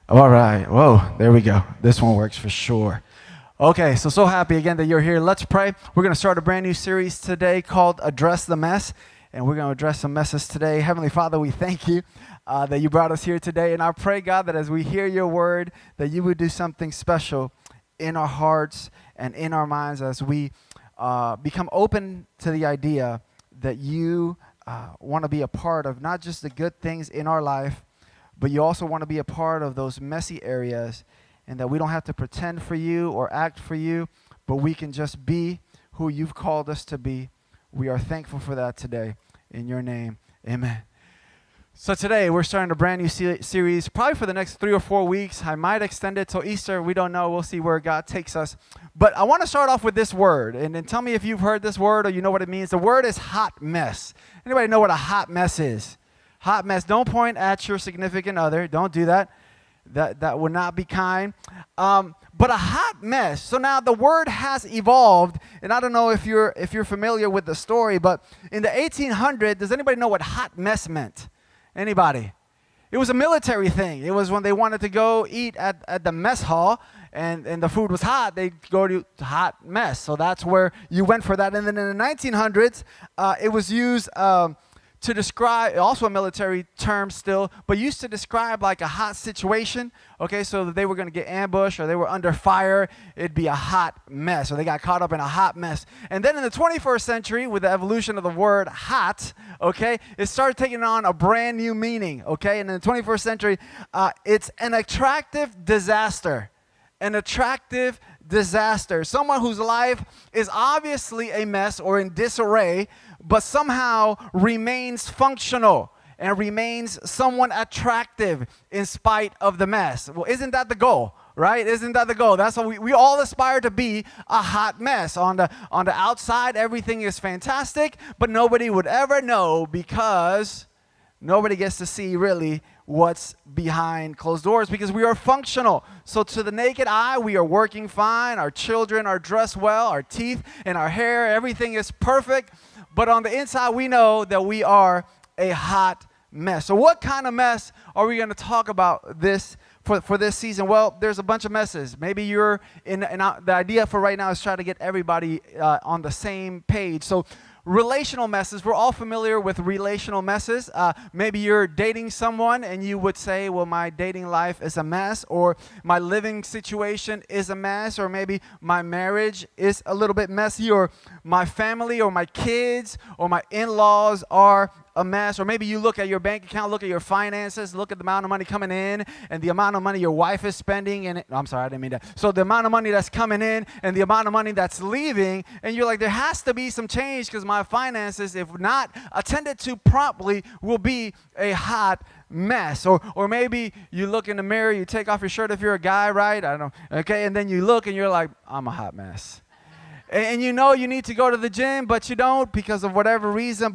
All right. Whoa, there we go. This one works for sure. Okay, so happy again that you're here. Let's pray. We're going to start a brand new series today called Address the Mess, and we're going to address some messes today. Heavenly Father, we thank you that you brought us here today, and I pray, God, that as we hear your word, that you would do something special in our hearts and in our minds as we become open to the idea that you want to be a part of not just the good things in our life, but you also want to be a part of those messy areas, and that we don't have to pretend for you or act for you, but we can just be who you've called us to be. We are thankful for that today. In your name, amen. So today we're starting a brand new series, probably for the next 3 or 4 weeks. I might extend it till Easter. We don't know. We'll see where God takes us. But I want to start off with this word, and then tell me if you've heard this word or you know what it means. The word is hot mess. Anybody know what a hot mess is? Hot mess. Don't point at your significant other. Don't do that. That would not be kind. But a hot mess. So now the word has evolved, and I don't know if you're familiar with the story, but in the 1800s, does anybody know what hot mess meant? Anybody? It was a military thing. It was when they wanted to go eat at the mess hall, and the food was hot, they'd go to hot mess. So that's where you went for that. And then in the 1900s, it was used to describe, also a military term still, but used to describe like a hot situation. Okay, so that they were going to get ambushed or they were under fire, it'd be a hot mess, or they got caught up in a hot mess. And then in the 21st century, with the evolution of the word hot, okay, it started taking on a brand new meaning, okay? And in the 21st century, it's an attractive disaster. An attractive disaster. Someone whose life is obviously a mess or in disarray, but somehow remains functional and remains someone attractive in spite of the mess. Well, isn't that the goal, right? Isn't that the goal? That's what we all aspire to be, a hot mess. On the outside, everything is fantastic, but nobody would ever know because nobody gets to see really what's behind closed doors because we are functional. So to the naked eye, we are working fine. Our children are dressed well. Our teeth and our hair, everything is perfect. But on the inside, we know that we are a hot mess. So what kind of mess are we going to talk about this for this season? Well, there's a bunch of messes. Maybe you're the idea for right now is try to get everybody on the same page. So relational messes, we're all familiar with relational messes. Maybe you're dating someone and you would say, well, my dating life is a mess, or my living situation is a mess, or maybe my marriage is a little bit messy, or my family or my kids or my in-laws are a mess. Or maybe you look at your bank account, look at your finances, look at the amount of money coming in and the amount of money your wife is spending. And I'm sorry, I didn't mean that. So the amount of money that's coming in and the amount of money that's leaving, and you're like, there has to be some change because my finances, if not attended to promptly, will be a hot mess. Or maybe you look in the mirror, you take off your shirt if you're a guy, right? I don't know. Okay, and then you look and you're like, I'm a hot mess. And you know you need to go to the gym, but you don't because of whatever reason.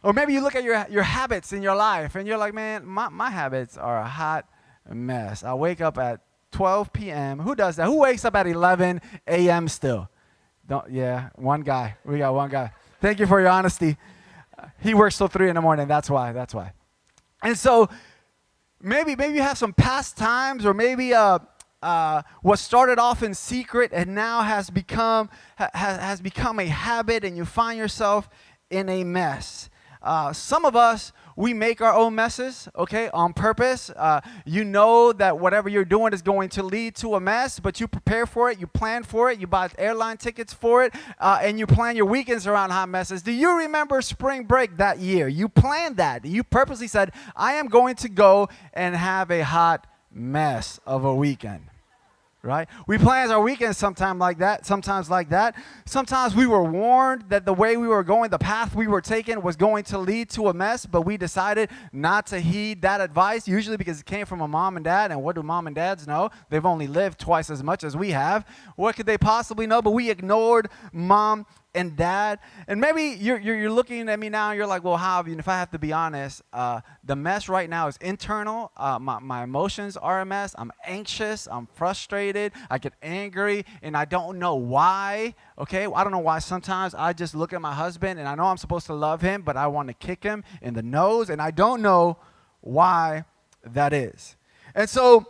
Or maybe you look at your habits in your life, and you're like, man, my habits are a hot mess. I wake up at 12 p.m. Who does that? Who wakes up at 11 a.m. still? Yeah, one guy. We got one guy. Thank you for your honesty. He works till 3 in the morning. That's why. And so maybe you have some past times, or maybe what started off in secret and now has become a habit, and you find yourself in a mess. Some of us, we make our own messes, okay, on purpose. You know that whatever you're doing is going to lead to a mess, but you prepare for it, you plan for it, you buy airline tickets for it, and you plan your weekends around hot messes. Do you remember spring break that year? You planned that. You purposely said, I am going to go and have a hot mess of a weekend. Right? We plan our weekends sometimes like that. Sometimes we were warned that the way we were going, the path we were taking was going to lead to a mess, but we decided not to heed that advice, usually because it came from a mom and dad. And what do mom and dads know? They've only lived twice as much as we have. What could they possibly know? But we ignored mom and dad. And maybe you're looking at me now and you're like, well, how? If I have to be honest, the mess right now is internal. My emotions are a mess. I'm anxious. I'm frustrated. I get angry, and I don't know why. Okay, I don't know why. Sometimes I just look at my husband, and I know I'm supposed to love him, but I want to kick him in the nose, and I don't know why that is. And so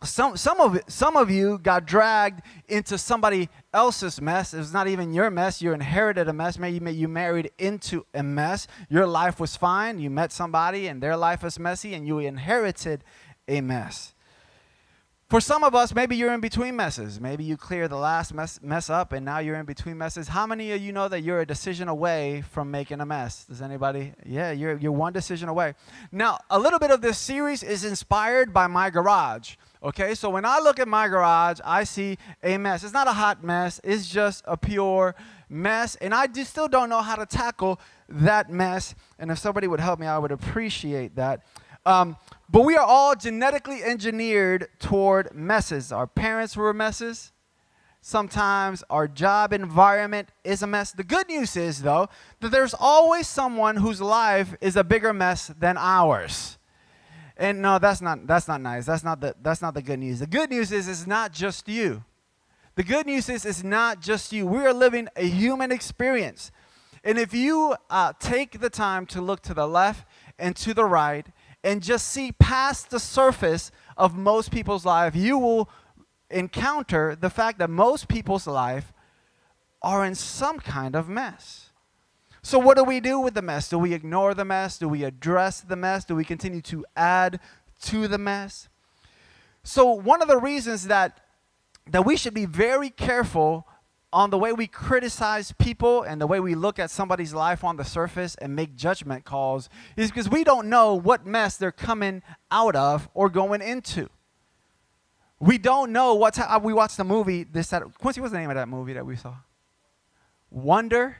Some of you got dragged into somebody else's mess. It's not even your mess. You inherited a mess. Maybe you married into a mess. Your life was fine. You met somebody and their life was messy and you inherited a mess. For some of us, maybe you're in between messes. Maybe you cleared the last mess up and now you're in between messes. How many of you know that you're a decision away from making a mess? Does anybody? Yeah, you're one decision away. Now, a little bit of this series is inspired by my garage. Okay, so when I look at my garage, I see a mess. It's not a hot mess. It's just a pure mess. And I still don't know how to tackle that mess. And if somebody would help me, I would appreciate that. But we are all genetically engineered toward messes. Our parents were messes. Sometimes our job environment is a mess. The good news is, though, that there's always someone whose life is a bigger mess than ours. And no, that's not nice. That's not the good news. The good news is it's not just you. The good news is it's not just you. We are living a human experience. And if you take the time to look to the left and to the right and just see past the surface of most people's life, you will encounter the fact that most people's life are in some kind of mess. So what do we do with the mess? Do we ignore the mess? Do we address the mess? Do we continue to add to the mess? So one of the reasons that we should be very careful on the way we criticize people and the way we look at somebody's life on the surface and make judgment calls is because we don't know what mess they're coming out of or going into. We don't know we watched the movie this Saturday. Quincy, what's the name of that movie that we saw? Wonder?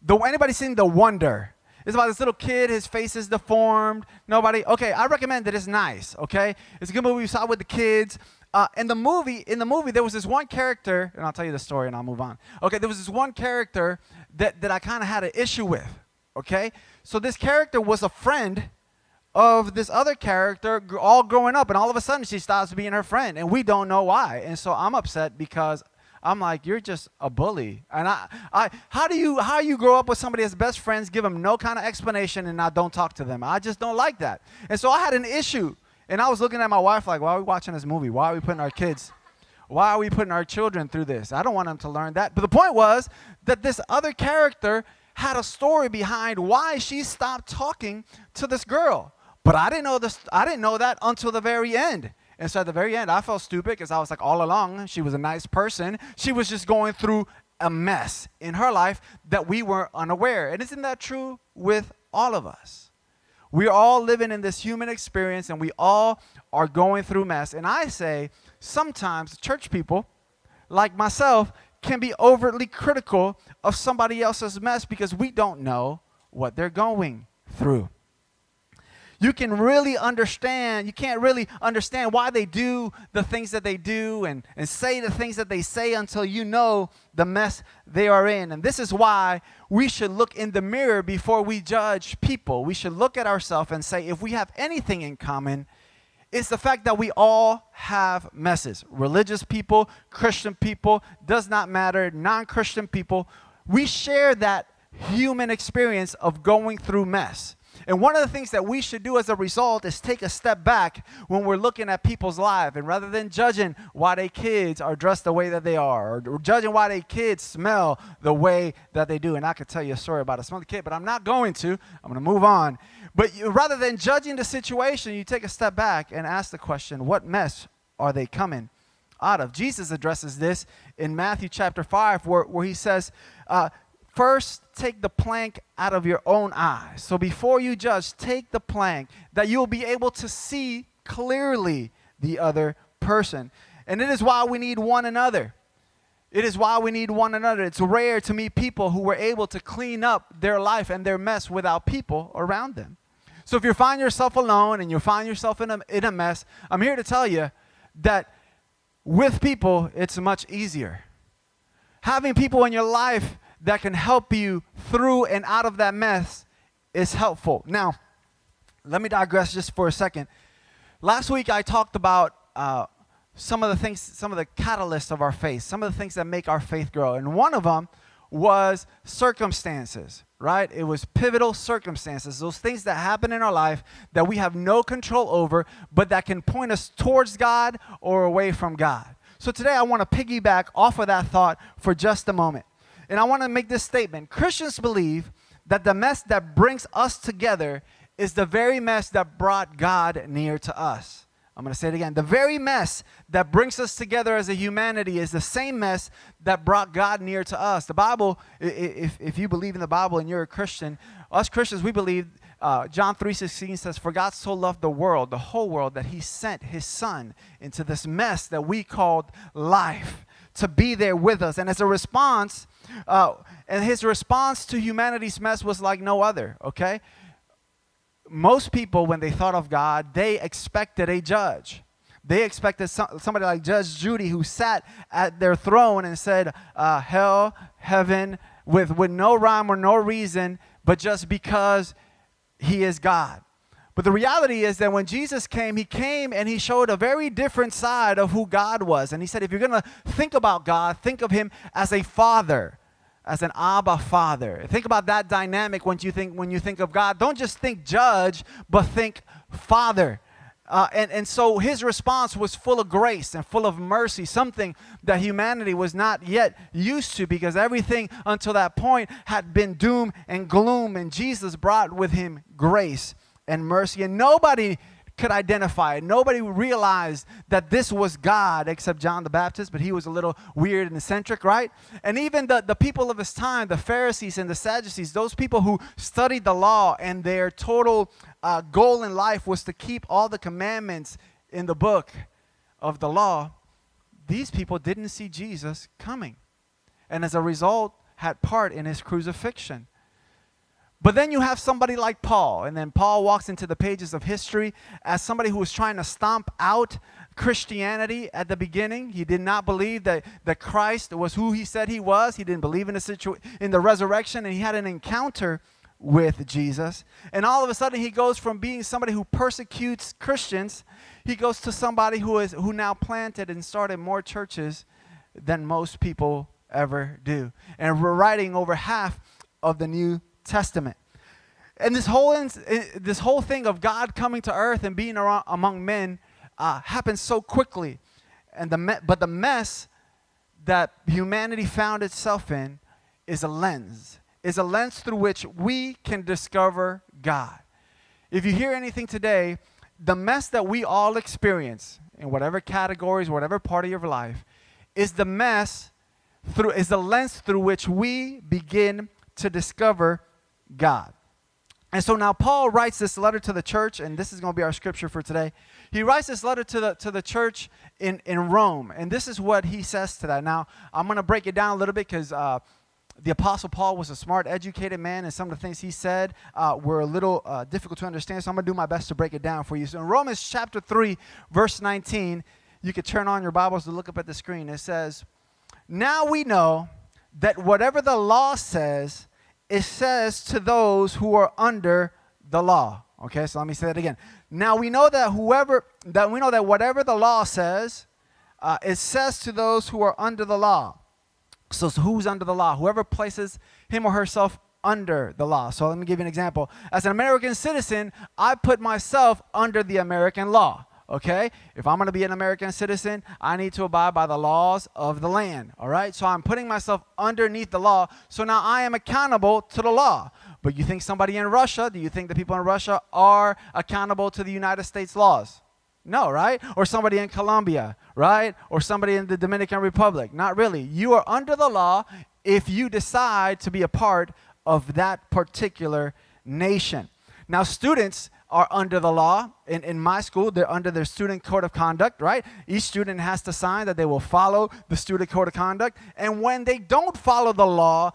Anybody seen The Wonder? It's about this little kid, his face is deformed. Nobody? Okay, I recommend it. It's nice, okay? It's a good movie we saw with the kids. In the movie, there was this one character, and I'll tell you the story and I'll move on. Okay, there was this one character that I kind of had an issue with, okay? So this character was a friend of this other character all growing up, and all of a sudden she stops being her friend, and we don't know why. And so I'm upset because I'm like, you're just a bully. And how do you grow up with somebody as best friends, give them no kind of explanation, and I don't talk to them? I just don't like that. And so I had an issue. And I was looking at my wife like, why are we watching this movie? Why are we putting our children through this? I don't want them to learn that. But the point was that this other character had a story behind why she stopped talking to this girl. But I didn't know that until the very end. And so at the very end, I felt stupid because I was like, all along, she was a nice person. She was just going through a mess in her life that we were unaware. And isn't that true with all of us? We are all living in this human experience, and we all are going through mess. And I say sometimes church people, like myself, can be overtly critical of somebody else's mess because we don't know what they're going through. You can't really understand why they do the things that they do and say the things that they say until you know the mess they are in. And this is why we should look in the mirror before we judge people. We should look at ourselves and say, if we have anything in common, it's the fact that we all have messes. Religious people, Christian people, does not matter, non-Christian people. We share that human experience of going through mess. And one of the things that we should do as a result is take a step back when we're looking at people's lives. And rather than judging why their kids are dressed the way that they are, or judging why their kids smell the way that they do. And I could tell you a story about a smelly kid, but I'm not going to. I'm going to move on. But rather than judging the situation, you take a step back and ask the question, what mess are they coming out of? Jesus addresses this in Matthew chapter 5, where he says, first, take the plank out of your own eye. So before you judge, take the plank that you'll be able to see clearly the other person. And it is why we need one another. It is why we need one another. It's rare to meet people who were able to clean up their life and their mess without people around them. So if you find yourself alone and you find yourself in a mess, I'm here to tell you that with people, it's much easier. Having people in your life that can help you through and out of that mess is helpful. Now, let me digress just for a second. Last week I talked about some of the catalysts of our faith, some of the things that make our faith grow. And one of them was circumstances, right? It was pivotal circumstances, those things that happen in our life that we have no control over, but that can point us towards God or away from God. So today I want to piggyback off of that thought for just a moment. And I want to make this statement. Christians believe that the mess that brings us together is the very mess that brought God near to us. I'm going to say it again. The very mess that brings us together as a humanity is the same mess that brought God near to us. The Bible, if you believe in the Bible and you're a Christian, us Christians, we believe John 3:16 says, "For God so loved the world, the whole world, that he sent his son into this mess that we called life to be there with us." And as a response, and his response to humanity's mess was like no other, okay? Most people, when they thought of God, they expected a judge. They expected somebody like Judge Judy, who sat at their throne and said, hell, heaven, with no rhyme or no reason, but just because he is God. But the reality is that when Jesus came, he came and he showed a very different side of who God was. And he said, if you're going to think about God, think of him as a father, as an Abba Father. Think about that dynamic when you think of God. Don't just think judge, but think Father. And so his response was full of grace and full of mercy, something that humanity was not yet used to, because everything until that point had been doom and gloom, and Jesus brought with him grace and mercy. And nobody could identify it. Nobody realized that this was God except John the Baptist, but he was a little weird and eccentric, right? And even the people of his time, the Pharisees and the Sadducees, those people who studied the law and their total goal in life was to keep all the commandments in the book of the law, these people didn't see Jesus coming, and as a result had part in his crucifixion. But then you have somebody like Paul, and then Paul walks into the pages of history as somebody who was trying to stomp out Christianity at the beginning. He did not believe that Christ was who he said he was. He didn't believe in the resurrection, and he had an encounter with Jesus. And all of a sudden he goes from being somebody who persecutes Christians, he goes to somebody who now planted and started more churches than most people ever do. And we're writing over half of the New Testament. And this whole thing of God coming to earth and being around among men happens so quickly. But the mess that humanity found itself in is a lens through which we can discover God. If you hear anything today, the mess that we all experience in whatever categories, whatever part of your life, is the lens through which we begin to discover God. And so now Paul writes this letter to the church, and this is going to be our scripture for today. He writes this letter to the church in Rome, and this is what he says to that. Now, I'm going to break it down a little bit because the Apostle Paul was a smart, educated man, and some of the things he said were a little difficult to understand, so I'm going to do my best to break it down for you. So in Romans chapter 3, verse 19, you could turn on your Bibles to look up at the screen. It says, "Now we know that whatever the law says, it says to those who are under the law." Okay, so let me say that again. Now we know that whatever the law says, it says to those who are under the law. So who's under the law? Whoever places him or herself under the law. So let me give you an example. As an American citizen, I put myself under the American law. Okay? If I'm going to be an American citizen, I need to abide by the laws of the land. All right? So I'm putting myself underneath the law. So now I am accountable to the law. But you think somebody in Russia, do you think the people in Russia are accountable to the United States laws? No, right? Or somebody in Colombia, right? Or somebody in the Dominican Republic. Not really. You are under the law if you decide to be a part of that particular nation. Now, students are under the law. In my school, they're under their student code of conduct, right? Each student has to sign that they will follow the student code of conduct. And when they don't follow the law,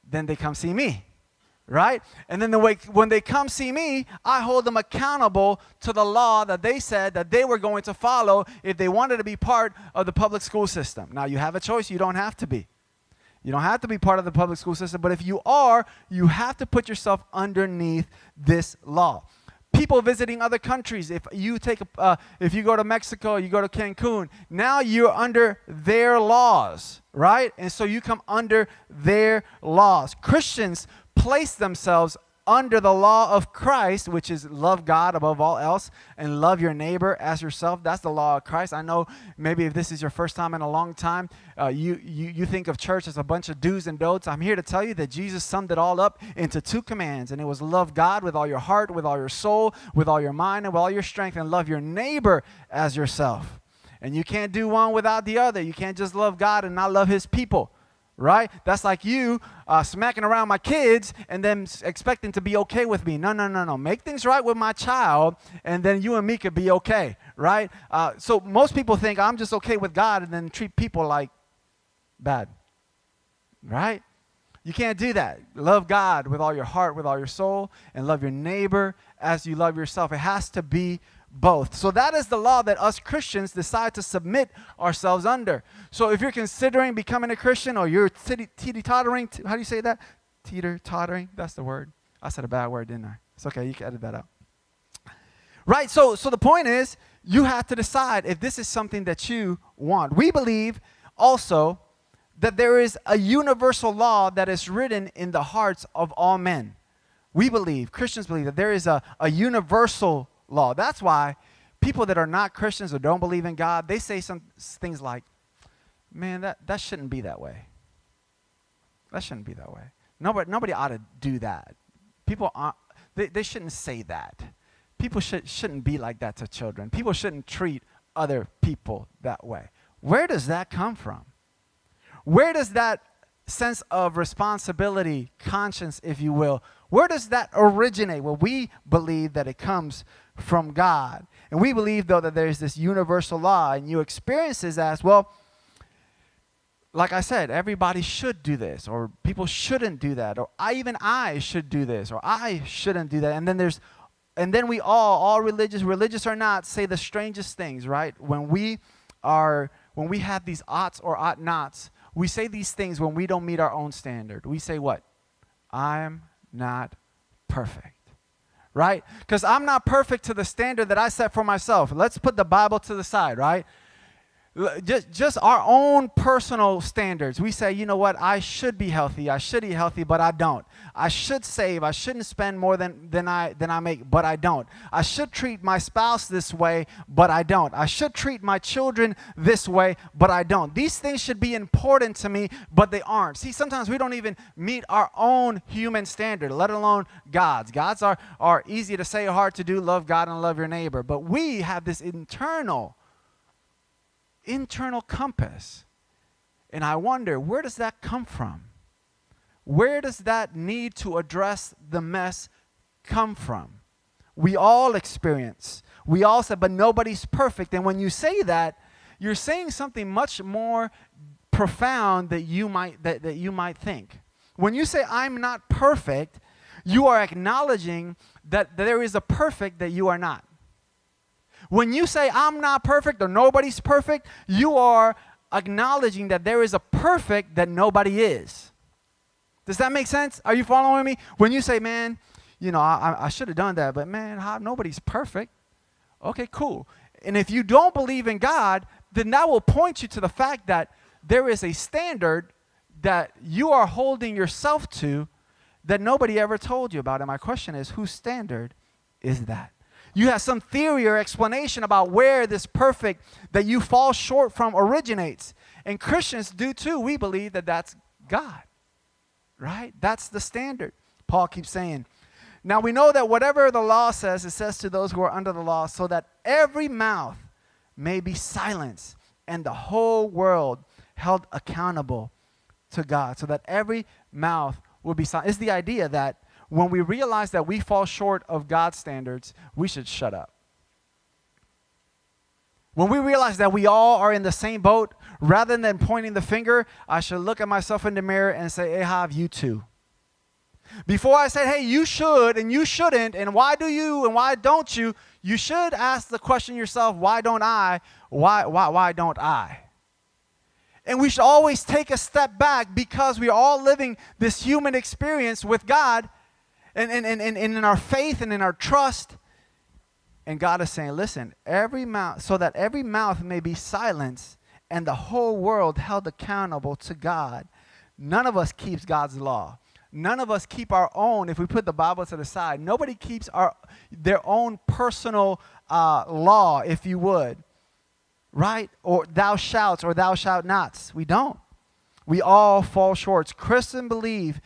then they come see me, right? And then when they come see me, I hold them accountable to the law that they said that they were going to follow if they wanted to be part of the public school system. Now, you have a choice. You don't have to be. You don't have to be part of the public school system. But if you are, you have to put yourself underneath this law. people visiting other countries. If you go to Mexico, you go to Cancun, now you're under their laws, right? And so you come under their laws. Christians place themselves under the law of Christ, which is love God above all else and love your neighbor as yourself. That's the law of Christ. I know maybe if this is your first time in a long time, you think of church as a bunch of do's and don'ts. I'm here to tell you that Jesus summed it all up into 2 commands, and it was love God with all your heart, with all your soul, with all your mind, and with all your strength, and love your neighbor as yourself. And you can't do one without the other. You can't just love God and not love his people. Right? That's like you smacking around my kids and then expecting to be okay with me. No. Make things right with my child, and then you and me could be okay, right? So most people think I'm just okay with God and then treat people like bad, right? You can't do that. Love God with all your heart, with all your soul, and love your neighbor as you love yourself. It has to be both. So that is the law that us Christians decide to submit ourselves under. So if you're considering becoming a Christian, or you're teeter-tottering, how do you say that? Teeter-tottering? That's the word. I said a bad word, didn't I? It's okay. You can edit that out. Right. So the point is, you have to decide if this is something that you want. We believe also that there is a universal law that is written in the hearts of all men. We believe, Christians believe, that there is a universal law. That's why people that are not Christians or don't believe in God, they say some things like, man, that shouldn't be that way. That shouldn't be that way. Nobody ought to do that. People they shouldn't say that. People shouldn't be like that to children. People shouldn't treat other people that way. Where does that come from? Where does that sense of responsibility, conscience, if you will, where does that originate? Well, we believe that it comes from God. And we believe, though, that there's this universal law, and you experience this as, well, like I said, everybody should do this, or people shouldn't do that, or I should do this, or I shouldn't do that. And then we all religious or not, say the strangest things, right? When we have these oughts or ought nots, we say these things when we don't meet our own standard. We say what? I'm not perfect. Right? Because I'm not perfect to the standard that I set for myself. Let's put the Bible to the side, right? Just our own personal standards. We say, you know what, I should be healthy, I should eat healthy, but I don't. I should save, I shouldn't spend more than I make, but I don't. I should treat my spouse this way, but I don't. I should treat my children this way, but I don't. These things should be important to me, but they aren't. See, sometimes we don't even meet our own human standard, let alone God's. God's are easy to say, hard to do. Love God and love your neighbor. But we have this internal compass. And I wonder, where does that come from? Where does that need to address the mess come from? We all experience. We all say, but nobody's perfect. And when you say that, you're saying something much more profound that you might think. When you say, I'm not perfect, you are acknowledging that there is a perfect that you are not. When you say, I'm not perfect or nobody's perfect, you are acknowledging that there is a perfect that nobody is. Does that make sense? Are you following me? When you say, man, you know, I should have done that, but man, nobody's perfect. Okay, cool. And if you don't believe in God, then that will point you to the fact that there is a standard that you are holding yourself to that nobody ever told you about. And my question is, whose standard is that? You have some theory or explanation about where this perfect that you fall short from originates. And Christians do too. We believe that that's God, right? That's the standard. Paul keeps saying, now we know that whatever the law says, it says to those who are under the law, so that every mouth may be silenced and the whole world held accountable to God. So that every mouth will be silenced. It's the idea that when we realize that we fall short of God's standards, we should shut up. When we realize that we all are in the same boat, rather than pointing the finger, I should look at myself in the mirror and say, Ahab, you too. Before I say, hey, you should and you shouldn't, and why do you and why don't you, you should ask the question yourself, why don't I? Why don't I? And we should always take a step back because we are all living this human experience with God. And in our faith and in our trust, And God is saying, listen, every mouth, so that every mouth may be silenced and the whole world held accountable to God. None of us keeps God's law. None of us keep our own, if we put the Bible to the side. Nobody keeps their own personal law, if you would. Right? Or thou shalt or thou shalt nots. We don't. We all fall short. Christians believe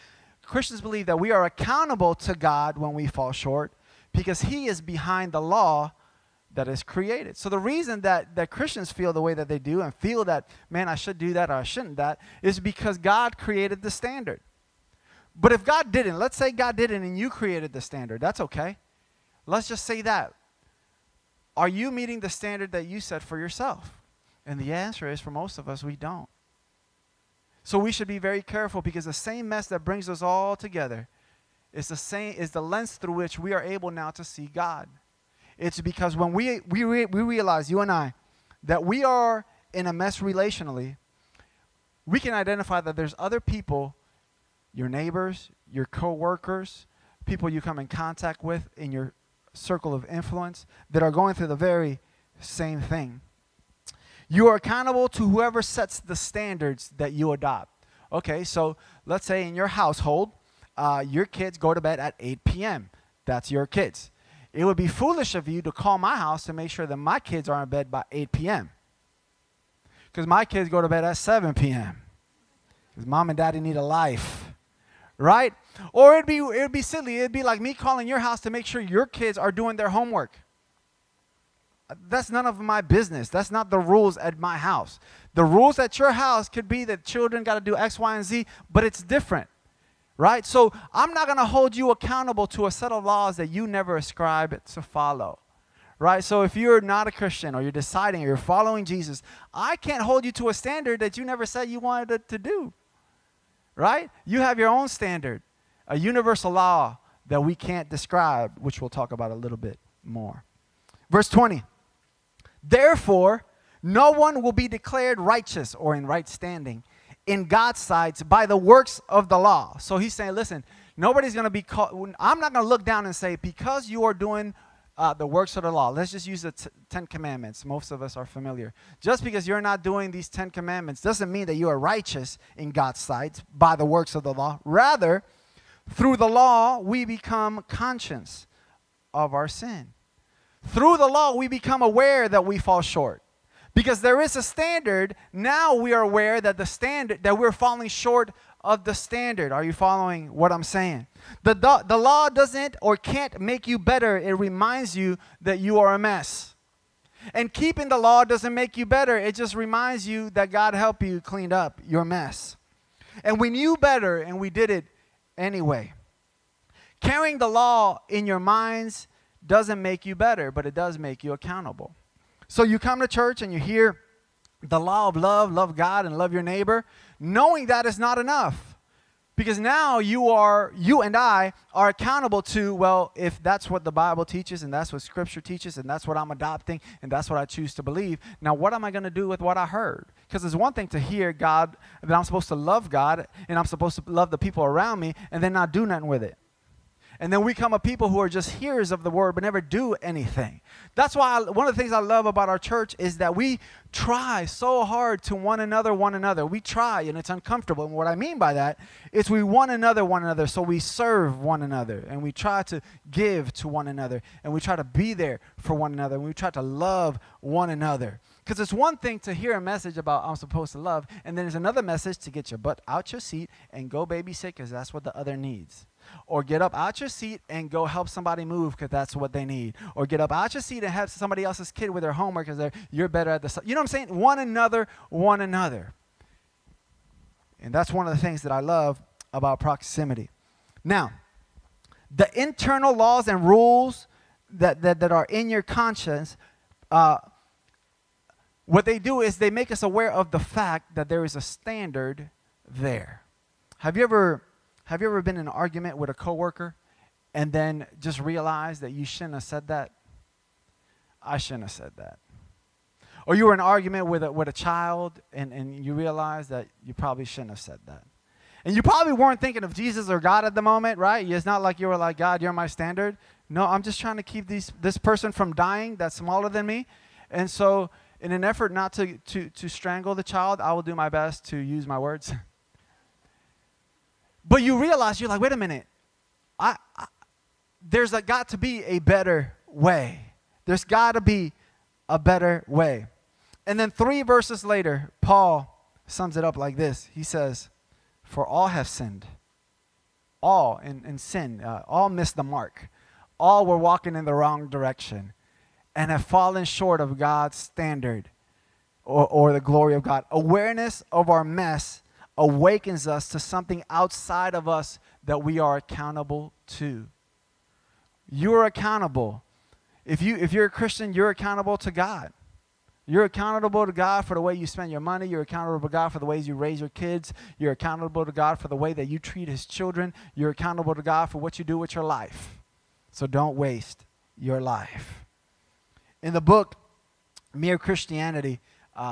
that we are accountable to God when we fall short because he is behind the law that is created. So the reason that Christians feel the way that they do and feel that, man, I should do that or I shouldn't that, is because God created the standard. But if God didn't, let's say God didn't and you created the standard, that's okay. Let's just say that. Are you meeting the standard that you set for yourself? And the answer is, for most of us, we don't. So we should be very careful because the same mess that brings us all together is the lens through which we are able now to see God. It's because when we realize, you and I, that we are in a mess relationally, we can identify that there's other people, your neighbors, your co-workers, people you come in contact with in your circle of influence that are going through the very same thing. You are accountable to whoever sets the standards that you adopt. Okay, so let's say in your household, your kids go to bed at 8 p.m. That's your kids. It would be foolish of you to call my house to make sure that my kids are in bed by 8 p.m. Because my kids go to bed at 7 p.m. Because mom and daddy need a life. Right? Or it'd be silly. It'd be like me calling your house to make sure your kids are doing their homework. That's none of my business. That's not the rules at my house. The rules at your house could be that children got to do X, Y, and Z, but it's different. Right? So I'm not going to hold you accountable to a set of laws that you never ascribe to follow. Right? So if you're not a Christian or you're deciding or you're following Jesus, I can't hold you to a standard that you never said you wanted to do. Right? You have your own standard, a universal law that we can't describe, which we'll talk about a little bit more. Verse 20. Therefore, no one will be declared righteous or in right standing in God's sight by the works of the law. So he's saying, listen, nobody's going to be called. I'm not going to look down and say, because you are doing the works of the law. Let's just use the 10 commandments. Most of us are familiar. Just because you're not doing these 10 commandments doesn't mean that you are righteous in God's sight by the works of the law. Rather, through the law, we become conscious of our sin. Through the law, we become aware that we fall short. Because there is a standard, now we are aware that that we're falling short of the standard. Are you following what I'm saying? The law doesn't or can't make you better. It reminds you that you are a mess. And keeping the law doesn't make you better. It just reminds you that God helped you clean up your mess. And we knew better and we did it anyway. Carrying the law in your minds doesn't make you better, but it does make you accountable. So you come to church and you hear the law of love God and love your neighbor, knowing that is not enough. Because now you and I are accountable to, well, if that's what the Bible teaches and that's what Scripture teaches and that's what I'm adopting and that's what I choose to believe, now what am I going to do with what I heard? Because it's one thing to hear God, that I'm supposed to love God and I'm supposed to love the people around me and then not do nothing with it. And then we come a people who are just hearers of the word but never do anything. That's why one of the things I love about our church is that we try so hard to one another. We try, and it's uncomfortable. And what I mean by that is we one another, so we serve one another. And we try to give to one another. And we try to be there for one another. And we try to love one another. Because it's one thing to hear a message about I'm supposed to love, and then there's another message to get your butt out your seat and go babysit because that's what the other needs. Or get up out your seat and go help somebody move because that's what they need. Or get up out your seat and help somebody else's kid with their homework because you're better at the. You know what I'm saying? One another. And that's one of the things that I love about proximity. Now, the internal laws and rules that are in your conscience, what they do is they make us aware of the fact that there is a standard there. Have you ever been in an argument with a coworker and then just realized that you shouldn't have said that? I shouldn't have said that. Or you were in an argument with a child and you realized that you probably shouldn't have said that. And you probably weren't thinking of Jesus or God at the moment, right? It's not like you were like, God, you're my standard. No, I'm just trying to keep this person from dying that's smaller than me. And so in an effort not to strangle the child, I will do my best to use my words. But you realize, you're like, wait a minute. There's got to be a better way. There's got to be a better way. And then 3 verses later, Paul sums it up like this. He says, for all have sinned. All in sin. All missed the mark. All were walking in the wrong direction and have fallen short of God's standard or the glory of God. Awareness of our mess awakens us to something outside of us that we are accountable to. You are accountable. If you're a Christian, you're accountable to God. You're accountable to God for the way you spend your money. You're accountable to God for the ways you raise your kids. You're accountable to God for the way that you treat his children. You're accountable to God for what you do with your life. So don't waste your life. In the book, Mere Christianity,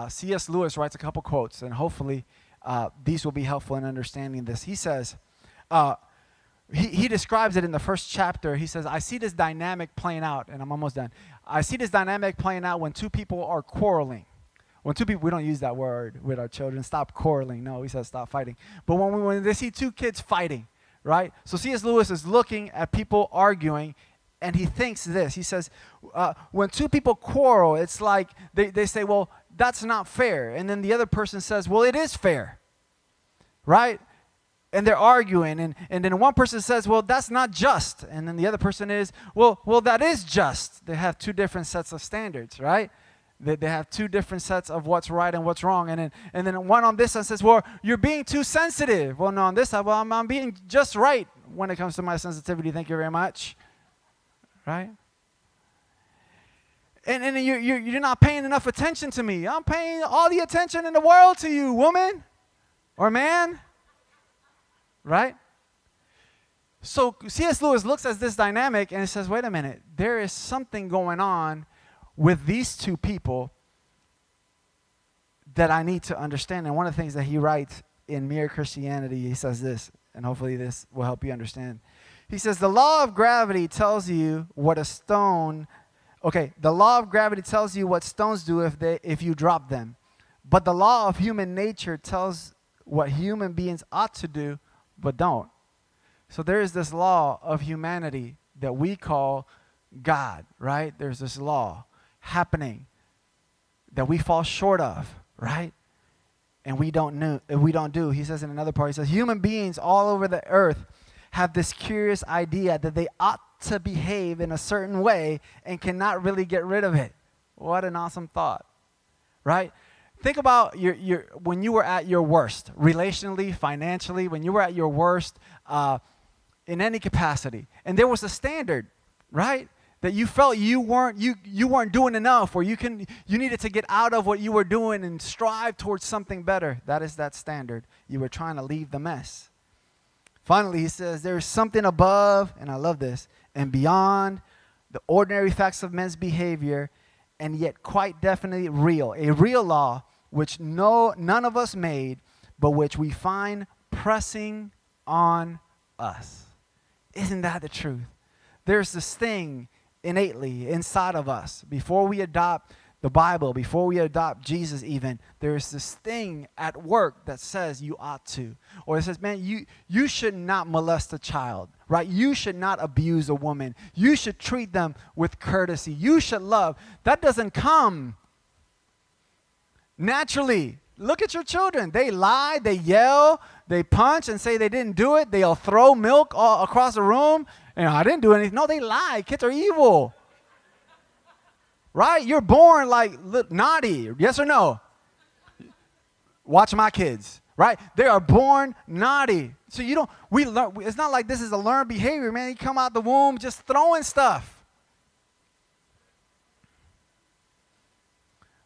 C.S. Lewis writes a couple quotes, and hopefully these will be helpful in understanding this. He says, he describes it in the first chapter. He says, I see this dynamic playing out, and I'm almost done. I see this dynamic playing out when 2 people are quarreling. When 2 people, we don't use that word with our children, stop quarreling. No, we said stop fighting. But when they see 2 kids fighting, right? So C.S. Lewis is looking at people arguing, and he thinks this. He says, when 2 people quarrel, it's like they say, well, that's not fair. And then the other person says, well, it is fair, right? And they're arguing, and then one person says, well, that's not just. And then the other person is, well, that is just. They have 2 different sets of standards, right? They have 2 different sets of what's right and what's wrong. And then one on this side says, well, you're being too sensitive. Well, no, on this side, well, I'm being just right when it comes to my sensitivity. Thank you very much. Right? And you're not paying enough attention to me. I'm paying all the attention in the world to you, woman or man. Right? So C.S. Lewis looks at this dynamic and he says, wait a minute, there is something going on with these 2 people that I need to understand. And one of the things that he writes in Mere Christianity, he says this, and hopefully this will help you understand. He says, the law of gravity tells you what a stone, the law of gravity tells you what stones do if you drop them. But the law of human nature tells what human beings ought to do but don't. So there is this law of humanity that we call God, right? There's this law happening that we fall short of, right? And we don't do. He says in another part, he says, human beings all over the earth have this curious idea that they ought to behave in a certain way and cannot really get rid of it. What an awesome thought, right? Think about when you were at your worst, relationally, financially, when you were at your worst in any capacity. And there was a standard, right? That you felt you weren't doing enough, or you needed to get out of what you were doing and strive towards something better. That is that standard. You were trying to leave the mess. Finally, he says, there is something above, and I love this, and beyond the ordinary facts of men's behavior, and yet quite definitely real. A real law which none of us made, but which we find pressing on us. Isn't that the truth? There's this thing innately inside of us. Before we adopt the Bible, before we adopt Jesus even, there's this thing at work that says you ought to. Or it says, man, you should not molest a child, right? You should not abuse a woman. You should treat them with courtesy. You should love. That doesn't come naturally. Look at your children. They lie, they yell, they punch and say they didn't do it. They'll throw milk all across the room. I didn't do anything. No, they lie. Kids are evil. Right? You're born like naughty. Yes or no? Watch my kids. Right? They are born naughty. So we learn. It's not like this is a learned behavior, man. You come out the womb just throwing stuff.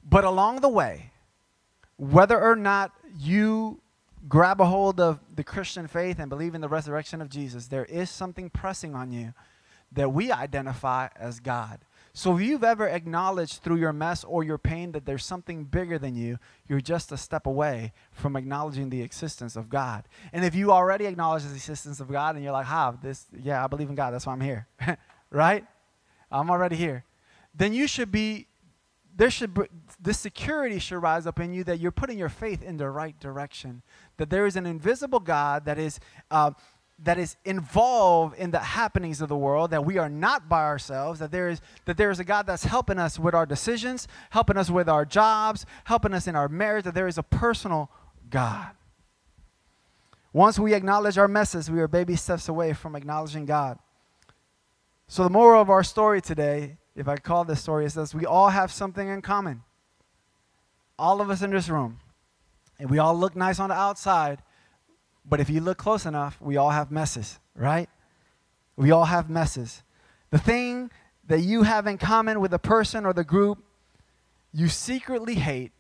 But along the way, whether or not you grab a hold of the Christian faith and believe in the resurrection of Jesus, there is something pressing on you that we identify as God. So if you've ever acknowledged through your mess or your pain that there's something bigger than you, you're just a step away from acknowledging the existence of God. And if you already acknowledge the existence of God and you're like, I believe in God, that's why I'm here. right? I'm already here. Then you should be, this security should rise up in you that you're putting your faith in the right direction. That there is an invisible God that is involved in the happenings of the world, that we are not by ourselves, that there is a God that's helping us with our decisions, helping us with our jobs, helping us in our marriage, that there is a personal God. Once we acknowledge our messes, we are baby steps away from acknowledging God. So the moral of our story today, if I call this story, is this: we all have something in common. All of us in this room. And we all look nice on the outside, but if you look close enough, we all have messes, right? We all have messes. The thing that you have in common with the person or the group you secretly hate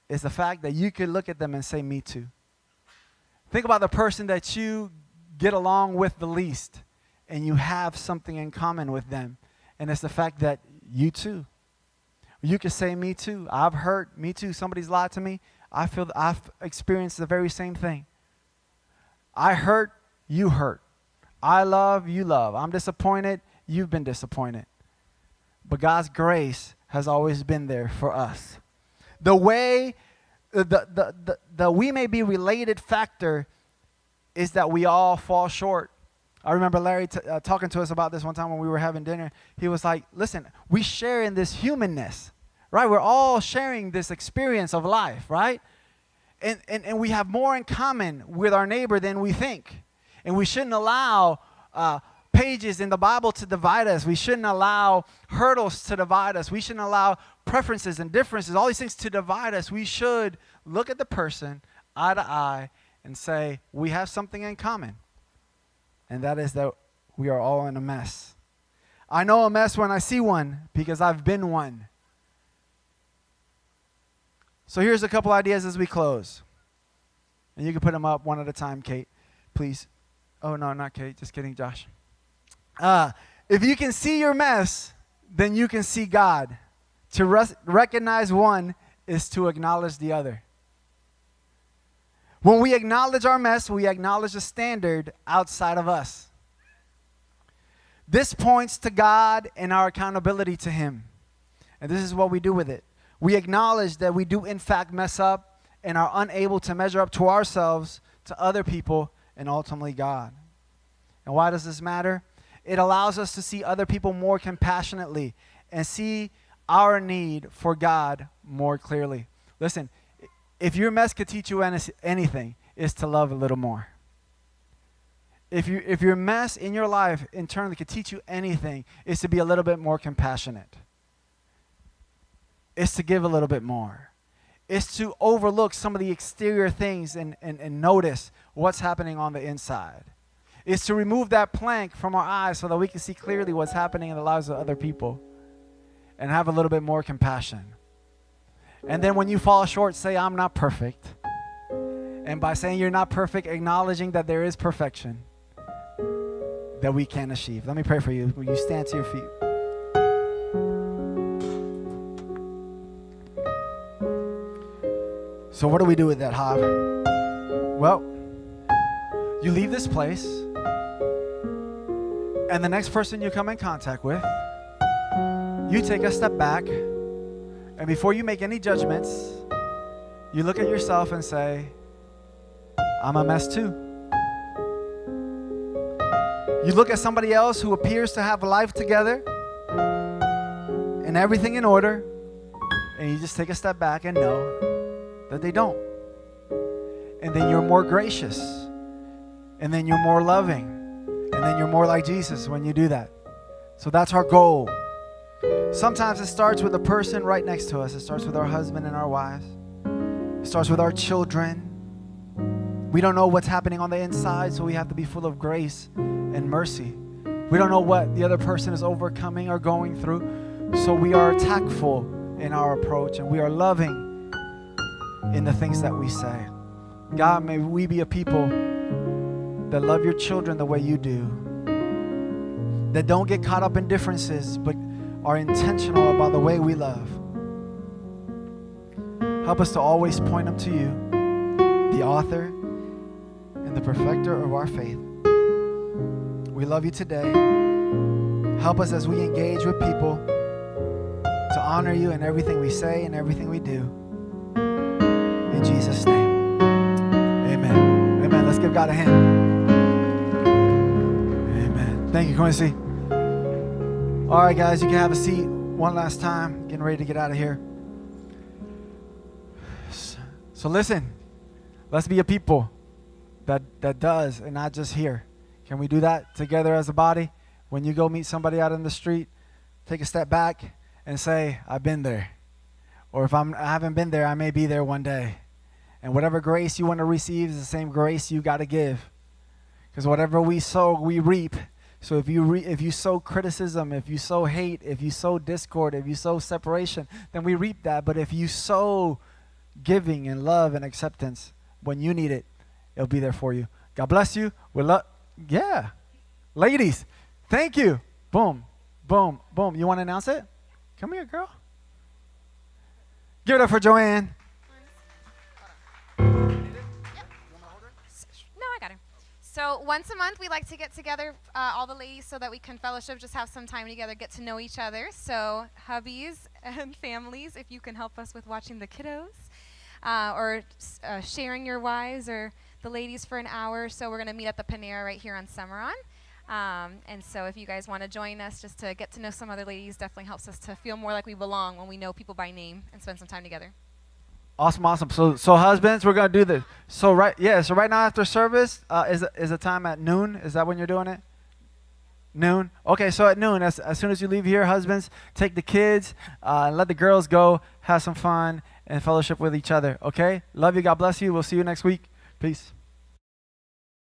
is the fact that you could look at them and say, me too. Think about the person that you get along with the least, and you have something in common with them, and it's the fact that you too. You could say, me too. I've hurt. Me too. Somebody's lied to me. I feel that I've experienced the very same thing. I hurt. You hurt. I love. You love. I'm disappointed. You've been disappointed. But God's grace has always been there for us. The way, the we may be related factor is that we all fall short. I remember Larry talking to us about this one time when we were having dinner. He was like, listen, we share in this humanness, right? We're all sharing this experience of life, right? And we have more in common with our neighbor than we think. And we shouldn't allow pages in the Bible to divide us. We shouldn't allow hurdles to divide us. We shouldn't allow preferences and differences, all these things to divide us. We should look at the person eye to eye and say, we have something in common. And that is that we are all in a mess. I know a mess when I see one because I've been one. So here's a couple ideas as we close. And you can put them up one at a time, Kate, please. Oh, no, not Kate. Just kidding, Josh. If you can see your mess, then you can see God. To recognize one is to acknowledge the other. When we acknowledge our mess, we acknowledge a standard outside of us. This points to God and our accountability to Him. And this is what we do with it. We acknowledge that we do in fact mess up and are unable to measure up to ourselves, to other people, and ultimately God. And why does this matter? It allows us to see other people more compassionately and see our need for God more clearly. Listen, if your mess could teach you anything, it's to love a little more. If your mess in your life internally could teach you anything, it's to be a little bit more compassionate. It's to give a little bit more. It's to overlook some of the exterior things and notice what's happening on the inside. It's to remove that plank from our eyes so that we can see clearly what's happening in the lives of other people and have a little bit more compassion. And then when you fall short, say, I'm not perfect. And by saying you're not perfect, acknowledging that there is perfection that we can achieve. Let me pray for you. Will you stand to your feet? So what do we do with that, Hav? Well, you leave this place, and the next person you come in contact with, you take a step back, and before you make any judgments, you look at yourself and say, I'm a mess too. You look at somebody else who appears to have life together and everything in order, and you just take a step back and know that they don't. And then you're more gracious, and then you're more loving, and then you're more like Jesus when you do that. So that's our goal. Sometimes it starts with the person right next to us. It starts with our husband and our wives. It starts with our children. We don't know what's happening on the inside, so we have to be full of grace and mercy. We don't know what the other person is overcoming or going through, so we are tactful in our approach, and we are loving in the things that we say. God, may we be a people that love your children the way you do, that don't get caught up in differences, but are intentional about the way we love. Help us to always point them to you, the author and the perfecter of our faith. We love you today. Help us as we engage with people to honor you in everything we say and everything we do. In Jesus' name, amen. Amen. Let's give God a hand. Amen. Thank you, Quincy. All right, guys, you can have a seat one last time. Getting ready to get out of here. So listen, let's be a people that does and not just here. Can we do that together as a body? When you go meet somebody out in the street, take a step back and say, I've been there. Or if I haven't been there, I may be there one day. And whatever grace you want to receive is the same grace you got to give. Because whatever we sow, we reap. So if you sow criticism, if you sow hate, if you sow discord, if you sow separation, then we reap that. But if you sow giving and love and acceptance, when you need it, it'll be there for you. God bless you. Yeah. Ladies, thank you. Boom, boom, boom. You want to announce it? Come here, girl. Give it up for Joanne. So once a month, we like to get together, all the ladies, so that we can fellowship, just have some time together, get to know each other. So hubbies and families, if you can help us with watching the kiddos, or sharing your wives or the ladies for an hour. So we're going to meet at the Panera right here on Summeron. And so if you guys want to join us just to get to know some other ladies, definitely helps us to feel more like we belong when we know people by name and spend some time together. Awesome. So husbands, we're gonna do this. So right now after service, is the time at noon? Is that when you're doing it? Noon. Okay, so at noon, as soon as you leave here, husbands, take the kids, and let the girls go, have some fun, and fellowship with each other. Okay. Love you. God bless you. We'll see you next week. Peace.